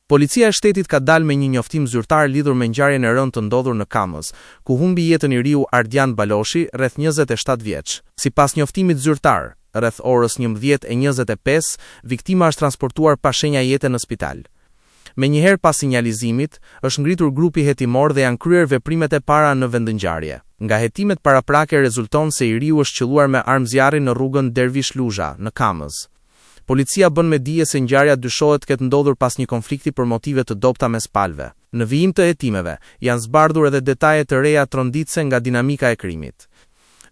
Policia e shtetit ka dalë me një njoftim zyrtar lidhur me ngjarjen e rëndë të ndodhur në Kamës, ku humbi jetën i riu Ardian Baloshi, rreth 27 vjeç. Sipas njoftimit zyrtar, rreth orës 11:25, viktima është transportuar pa shenja jete në spital. Menjëherë pas sinjalizimit, është ngritur grupi hetimor dhe janë kryer veprimet e para në vendngjarje. Nga hetimet paraprake rezulton se i riu është qelluar me armë zjarri në rrugën Dervish Lusha, në Kamës. Policia bën me dije se ngjarja dyshohet ketë ndodhur pas një konflikti për motive të dobta mes palëve. Në vijim të hetimeve, janë zbardhur edhe detaje të reja tronditse nga dinamika e krimit.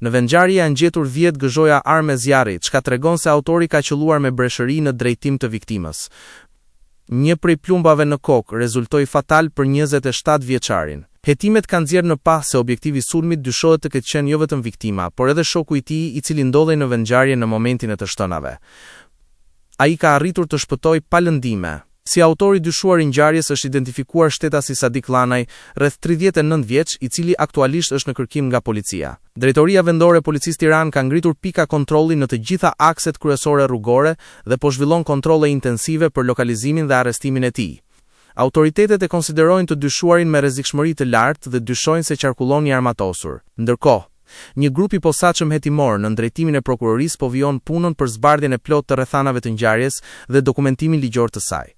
Në vendngjarje janë gjetur 10 gëzhoja armë zjarri, çka tregon se autori ka qelluar me breshëri në drejtim të viktimës. Një prej plumbave në kokë rezultoi fatal për 27 vjeçarin. Hetimet kanë nxjerrë në pa se objektivi i sulmit dyshohet të ketë qenë jo vetëm viktima, por edhe shoku i tij, i cili ndodhej në vendngjarje në momentin e të shtënave. Ai ka arritur të shpëtojë pa lëndime. Si autori dyshuar i ngjarjes është identifikuar shtetasi Sadik Llanaj, rreth 39 vjeç, i cili aktualisht është në kërkim nga policia. Drejtoria vendore e Policisë Tiranë ka ngritur pika kontrolli në të gjitha akset kryesore rrugore dhe po zhvillon kontrolle intensive për lokalizimin dhe arrestimin e tij. Autoritetet e konsiderojnë të dyshuarin me rrezikshmëri të lartë dhe dyshojnë se qarkullon i armatosur. Ndërkohë, një grup i posaçëm hetimor në drejtimin e prokurorisë po vijon punën për zbardhjen e plotë të rrethanave të ngjarjes dhe dokumentimin ligjor të saj.